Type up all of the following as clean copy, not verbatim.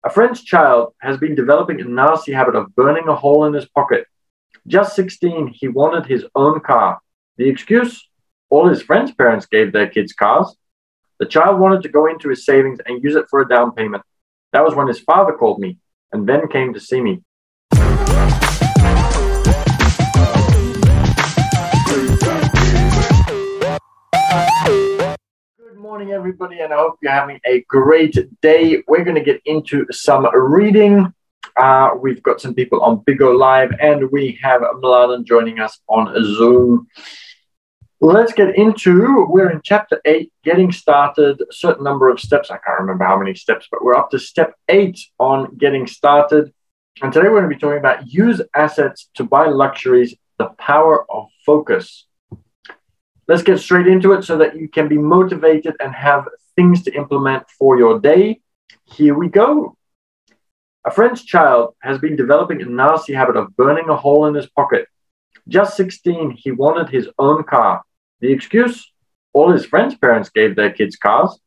A French child has been developing a nasty habit of burning a hole in his pocket. Just 16, he wanted his own car. The excuse? All his friends' parents gave their kids cars. The child wanted to go into his savings and use it for a down payment. That was when his father called me and then came to see me. Good morning, everybody, and I hope you're having a great day. We're going to get into some reading. We've got some people on BIGO Live, and we have Mladen joining us on Zoom. Let's get into, we're in chapter 8, getting started, a certain number of steps. I can't remember how many steps, but we're up to step 8 on getting started. And today we're going to be talking about use assets to buy luxuries, the power of focus. Let's get straight into it so that you can be motivated and have things to implement for your day. Here we go. A French child has been developing a nasty habit of burning a hole in his pocket. Just 16, he wanted his own car. The excuse? All his friends' parents gave their kids cars.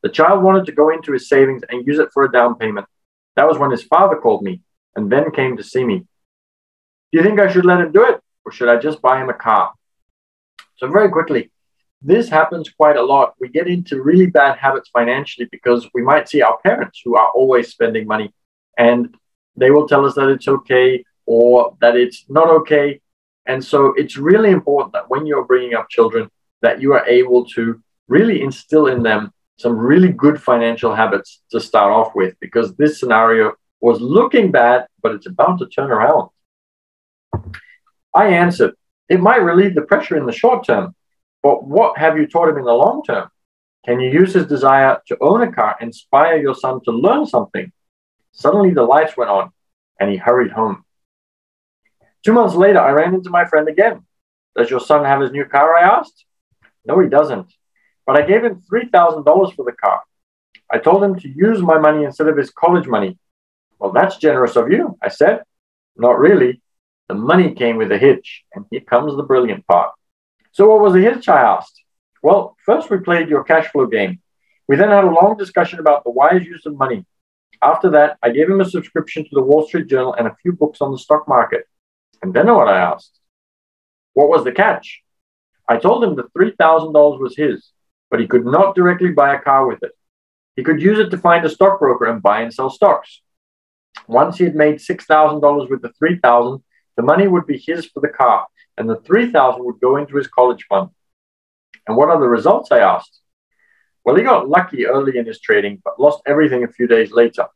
The child wanted to go into his savings and use it for a down payment. That was when his father called me and then came to see me. Do you think I should let him do it, or should I just buy him a car? So very quickly, this happens quite a lot. We get into really bad habits financially because we might see our parents who are always spending money, and they will tell us that it's okay or that it's not okay. And so it's really important that when you're bringing up children, that you are able to really instill in them some really good financial habits to start off with, because this scenario was looking bad, but it's about to turn around. I answered, it might relieve the pressure in the short term, but what have you taught him in the long term? Can you use his desire to own a car inspire your son to learn something? Suddenly the lights went on and he hurried home. 2 months later, I ran into my friend again. Does your son have his new car? I asked. No, he doesn't. But I gave him $3,000 for the car. I told him to use my money instead of his college money. Well, that's generous of you, I said. Not really. The money came with a hitch. And here comes the brilliant part. So what was the hitch? I asked. Well, first we played your cash flow game. We then had a long discussion about the wise use of money. After that, I gave him a subscription to the Wall Street Journal and a few books on the stock market. And then what I asked? What was the catch? I told him the $3,000 was his, but he could not directly buy a car with it. He could use it to find a stockbroker and buy and sell stocks. Once he had made $6,000 with the $3,000, the money would be his for the car, and the $3,000 would go into his college fund. And what are the results? I asked. Well, he got lucky early in his trading, but lost everything a few days later.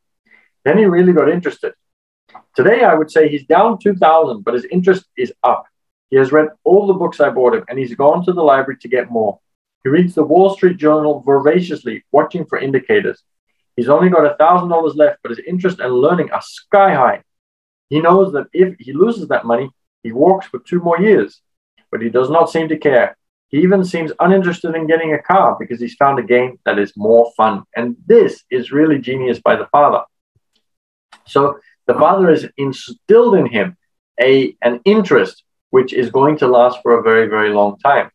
Then he really got interested. Today, I would say he's down $2,000, but his interest is up. He has read all the books I bought him, and he's gone to the library to get more. He reads the Wall Street Journal voraciously, watching for indicators. He's only got $1,000 left, but his interest and learning are sky high. He knows that if he loses that money, he walks for 2 more years, but he does not seem to care. He even seems uninterested in getting a car because he's found a game that is more fun. And this is really genius by the father. So the father has instilled in him an interest which is going to last for a very, very long time.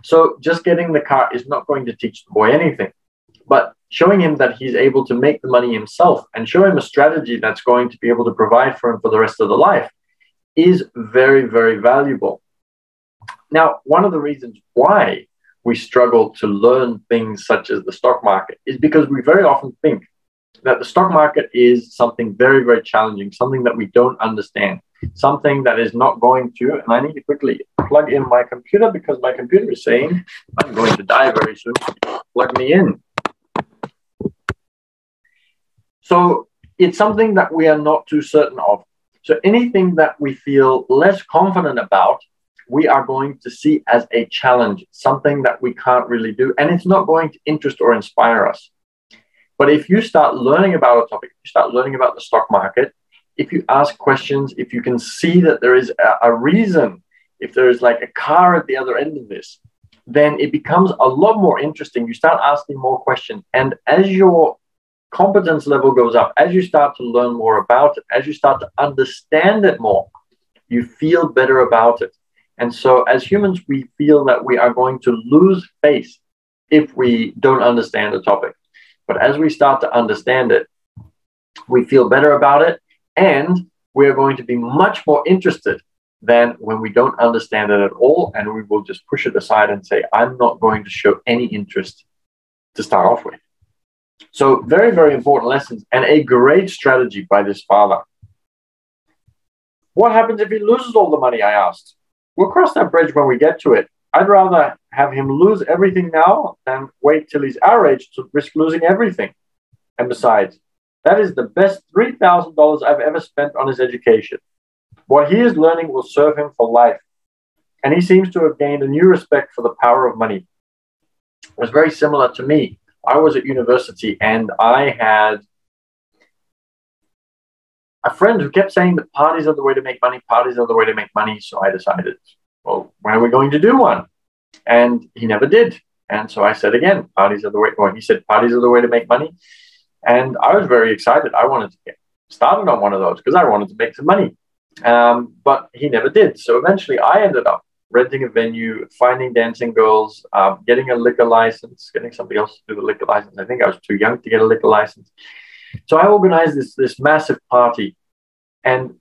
So just getting the car is not going to teach the boy anything, but showing him that he's able to make the money himself and show him a strategy that's going to be able to provide for him for the rest of the life is very, very valuable. Now, one of the reasons why we struggle to learn things such as the stock market is because we very often think that the stock market is something very, very challenging, something that we don't understand, something that is not going to, and I need to quickly plug in my computer because my computer is saying I'm going to die very soon. Plug me in. So it's something that we are not too certain of. So anything that we feel less confident about, we are going to see as a challenge, something that we can't really do, and it's not going to interest or inspire us. But if you start learning about a topic, if you start learning about the stock market, if you ask questions, if you can see that there is a reason, if there is like a car at the other end of this, then it becomes a lot more interesting. You start asking more questions. And as your competence level goes up, as you start to learn more about it, as you start to understand it more, you feel better about it. And so as humans, we feel that we are going to lose face if we don't understand the topic. But as we start to understand it, We feel better about it, and we're going to be much more interested than when we don't understand it at all, and we will just push it aside and say, I'm not going to show any interest to start off with. So very, very important lessons, and a great strategy by this father. What happens if he loses all the money, I asked. We'll cross that bridge when we get to it. I'd rather have him lose everything now than wait till he's our age to risk losing everything. And besides, that is the best $3,000 I've ever spent on his education. What he is learning will serve him for life. And he seems to have gained a new respect for the power of money. It was very similar to me. I was at university and I had a friend who kept saying that parties are the way to make money, parties are the way to make money. So I decided, well, when are we going to do one? And he never did. And so I said again, parties are the way, or he said, parties are the way to make money. And I was very excited. I wanted to get started on one of those because I wanted to make some money. But he never did. So eventually I ended up renting a venue, finding dancing girls, getting a liquor license, getting somebody else to do the liquor license. I think I was too young to get a liquor license. So I organized this massive party, and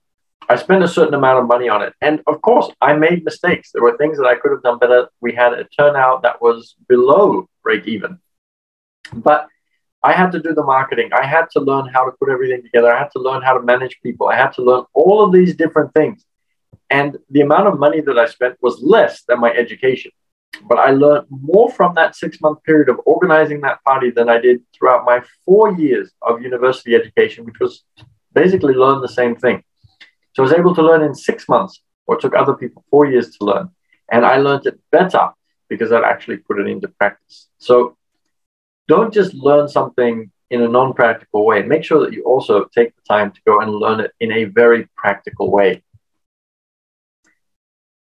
I spent a certain amount of money on it. And of course, I made mistakes. There were things that I could have done better. We had a turnout that was below break even. But I had to do the marketing. I had to learn how to put everything together. I had to learn how to manage people. I had to learn all of these different things. And the amount of money that I spent was less than my education. But I learned more from that 6-month period of organizing that party than I did throughout my 4 years of university education, which was basically learn the same thing. So I was able to learn in 6 months what took other people 4 years to learn. And I learned it better because I'd actually put it into practice. So don't just learn something in a non-practical way. Make sure that you also take the time to go and learn it in a very practical way.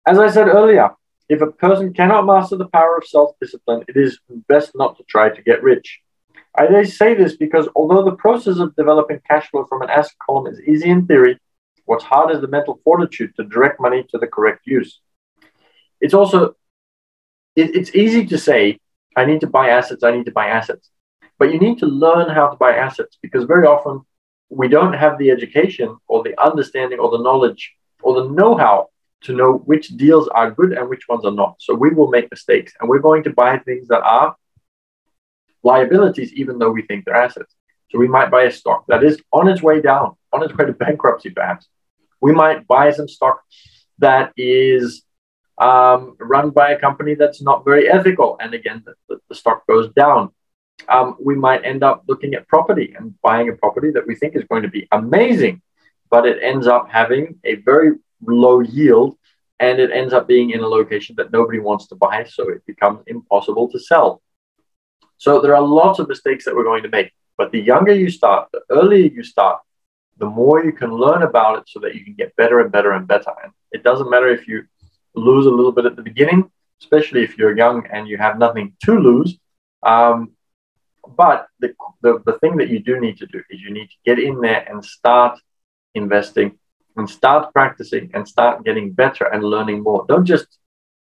As I said earlier, if a person cannot master the power of self-discipline, it is best not to try to get rich. I say this because although the process of developing cash flow from an asset column is easy in theory, what's hard is the mental fortitude to direct money to the correct use. It's also, it's easy to say, I need to buy assets, I need to buy assets. But you need to learn how to buy assets, because very often we don't have the education or the understanding or the knowledge or the know-how to know which deals are good and which ones are not. So we will make mistakes, and we're going to buy things that are liabilities, even though we think they're assets. So we might buy a stock that is on its way down, on its way to bankruptcy, perhaps. We might buy some stock that is run by a company that's not very ethical. And again, the stock goes down. We might end up looking at property and buying a property that we think is going to be amazing, but it ends up having a very low yield, and it ends up being in a location that nobody wants to buy, so it becomes impossible to sell. So there are lots of mistakes that we're going to make, but the younger you start, the earlier you start, the more you can learn about it so that you can get better and better and better. And it doesn't matter if you lose a little bit at the beginning, especially if you're young and you have nothing to lose. But the thing that you do need to do is you need to get in there and start investing and start practicing and start getting better and learning more. Don't just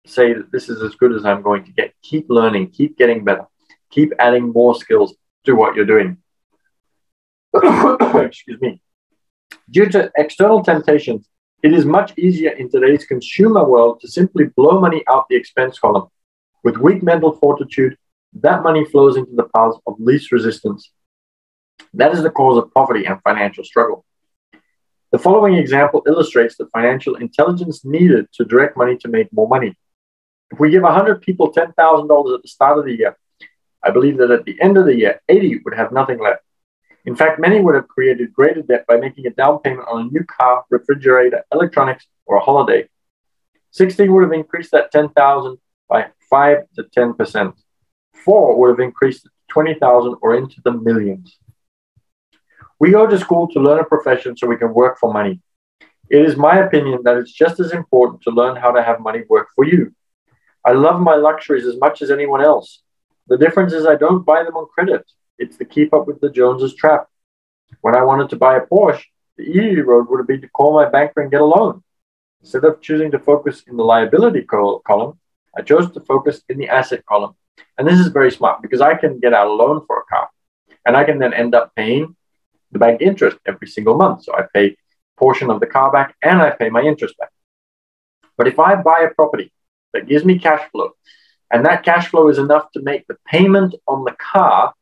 say that this is as good as I'm going to get. Keep learning, keep getting better, keep adding more skills to what you're doing. Excuse me. Due to external temptations, it is much easier in today's consumer world to simply blow money out the expense column. With weak mental fortitude, that money flows into the paths of least resistance. That is the cause of poverty and financial struggle. The following example illustrates the financial intelligence needed to direct money to make more money. If we give 100 people $10,000 at the start of the year, I believe that at the end of the year, 80 would have nothing left. In fact, many would have created greater debt by making a down payment on a new car, refrigerator, electronics, or a holiday. 16 would have increased that 10,000 by 5 to 10%. 4 would have increased it to 20,000 or into the millions. We go to school to learn a profession so we can work for money. It is my opinion that it's just as important to learn how to have money work for you. I love my luxuries as much as anyone else. The difference is I don't buy them on credit. It's the keep up with the Joneses trap. When I wanted to buy a Porsche, the easy road would have been to call my banker and get a loan. Instead of choosing to focus in the liability column, I chose to focus in the asset column. And this is very smart because I can get out a loan for a car, and I can then end up paying the bank interest every single month. So I pay a portion of the car back and I pay my interest back. But if I buy a property that gives me cash flow, and that cash flow is enough to make the payment on the car,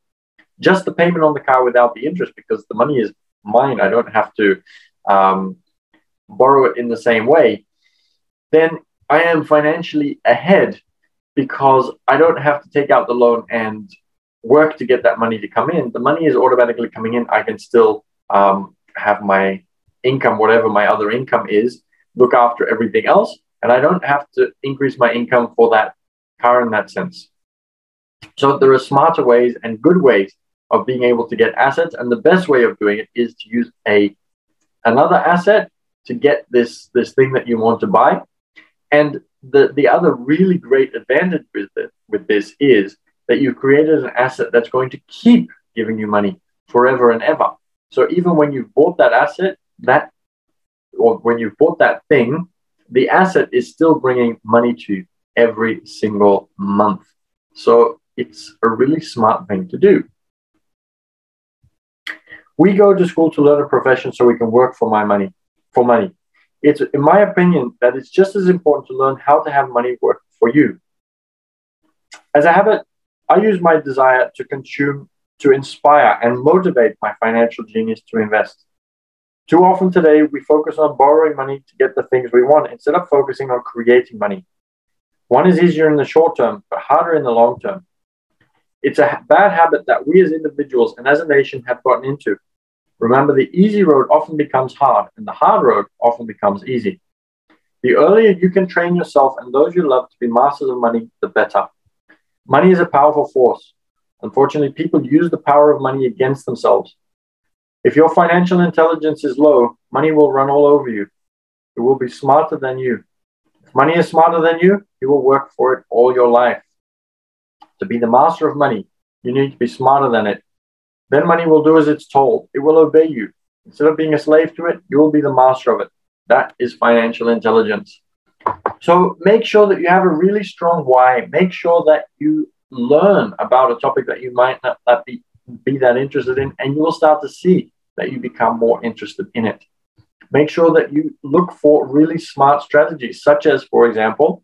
just the payment on the car without the interest, because the money is mine, I don't have to borrow it in the same way, then I am financially ahead because I don't have to take out the loan and work to get that money to come in. The money is automatically coming in. I can still have my income, whatever my other income is, look after everything else, and I don't have to increase my income for that car in that sense. So there are smarter ways and good ways of being able to get assets, and the best way of doing it is to use another asset to get this thing that you want to buy. And the other really great advantage with this is that you've created an asset that's going to keep giving you money forever and ever. So even when you've bought that asset, or when you've bought that thing, the asset is still bringing money to you every single month. So it's a really smart thing to do. We go to school to learn a profession so we can work for money. It's, in my opinion, that it's just as important to learn how to have money work for you. As a habit, I use my desire to consume to inspire and motivate my financial genius to invest. Too often today, we focus on borrowing money to get the things we want instead of focusing on creating money. One is easier in the short term, but harder in the long term. It's a bad habit that we as individuals and as a nation have gotten into. Remember, the easy road often becomes hard, and the hard road often becomes easy. The earlier you can train yourself and those you love to be masters of money, the better. Money is a powerful force. Unfortunately, people use the power of money against themselves. If your financial intelligence is low, money will run all over you. It will be smarter than you. If money is smarter than you will work for it all your life. To be the master of money, you need to be smarter than it. Then money will do as it's told. It will obey you. Instead of being a slave to it, you will be the master of it. That is financial intelligence. So make sure that you have a really strong why. Make sure that you learn about a topic that you might not be that interested in, and you will start to see that you become more interested in it. Make sure that you look for really smart strategies, such as, for example,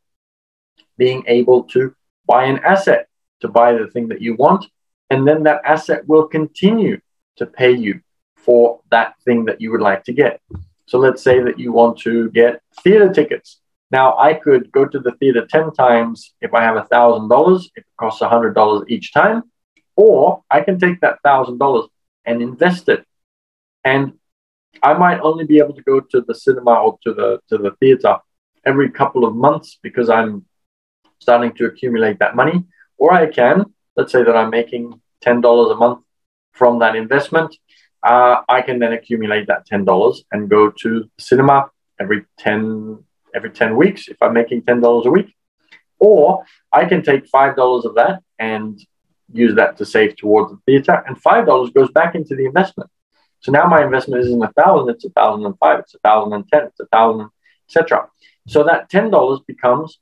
being able to buy an asset to buy the thing that you want, and then that asset will continue to pay you for that thing that you would like to get. So let's say that you want to get theater tickets. Now, I could go to the theater 10 times if I have $1,000. It costs $100 each time. Or I can take that $1,000 and invest it. And I might only be able to go to the cinema or to the theater every couple of months because I'm starting to accumulate that money. Or I can, let's say that I'm making $10 a month from that investment. I can then accumulate that $10 and go to the cinema every 10 weeks if I'm making $10 a week. Or I can take $5 of that and use that to save towards the theater, and $5 goes back into the investment. So now my investment isn't 1,000, it's 1,005, it's 1,010, it's 1,000, etc. So that $10 becomes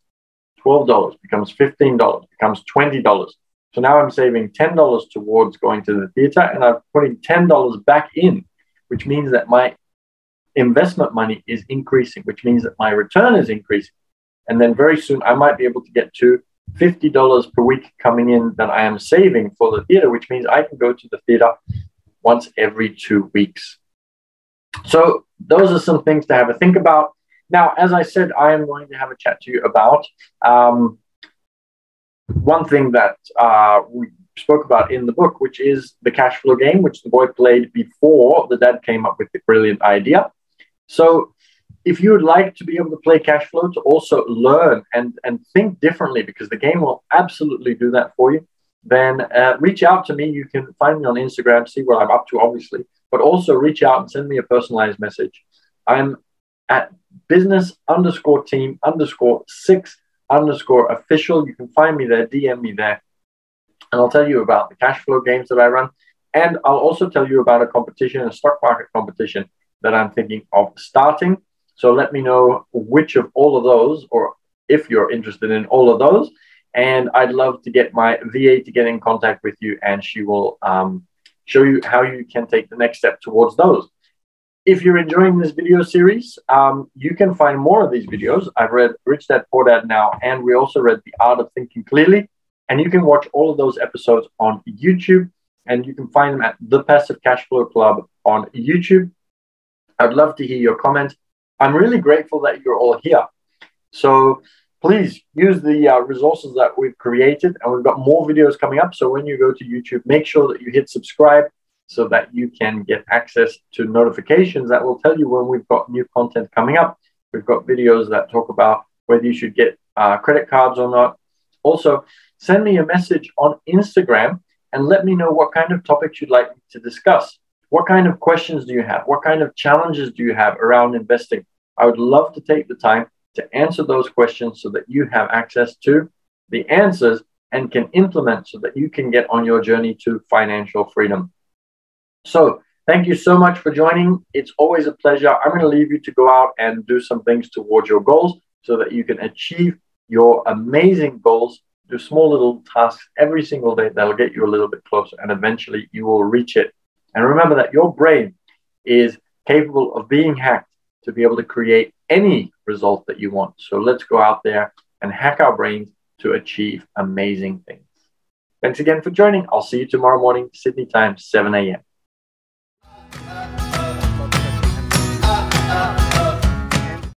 $12, becomes $15, becomes $20. So now I'm saving $10 towards going to the theater, and I'm putting $10 back in, which means that my investment money is increasing, which means that my return is increasing. And then very soon I might be able to get to $50 per week coming in that I am saving for the theater, which means I can go to the theater once every 2 weeks. So those are some things to have a think about. Now, as I said, I am going to have a chat to you about one thing that we spoke about in the book, which is the cash flow game, which the boy played before the dad came up with the brilliant idea. So if you would like to be able to play cash flow, to also learn and think differently, because the game will absolutely do that for you, then reach out to me. You can find me on Instagram, see what I'm up to, obviously, but also reach out and send me a personalized message. I'm at business_team_6_official. You can find me there, DM me there, and I'll tell you about the cash flow games that I run. And I'll also tell you about a competition, a stock market competition that I'm thinking of starting. So let me know which of all of those, or if you're interested in all of those. And I'd love to get my VA to get in contact with you, and she will show you how you can take the next step towards those. If you're enjoying this video series, you can find more of these videos. I've read Rich Dad Poor Dad now, and we also read The Art of Thinking Clearly. And you can watch all of those episodes on YouTube, and you can find them at The Passive Cash Flow Club on YouTube. I'd love to hear your comments. I'm really grateful that you're all here. So please use the resources that we've created, and we've got more videos coming up. So when you go to YouTube, make sure that you hit subscribe so that you can get access to notifications that will tell you when we've got new content coming up. We've got videos that talk about whether you should get credit cards or not. Also, send me a message on Instagram and let me know what kind of topics you'd like me to discuss. What kind of questions do you have? What kind of challenges do you have around investing? I would love to take the time to answer those questions so that you have access to the answers and can implement so that you can get on your journey to financial freedom. So thank you so much for joining. It's always a pleasure. I'm going to leave you to go out and do some things towards your goals so that you can achieve your amazing goals. Do small little tasks every single day that'll get you a little bit closer, and eventually you will reach it. And remember that your brain is capable of being hacked to be able to create any result that you want. So let's go out there and hack our brains to achieve amazing things. Thanks again for joining. I'll see you tomorrow morning, Sydney time, 7 a.m.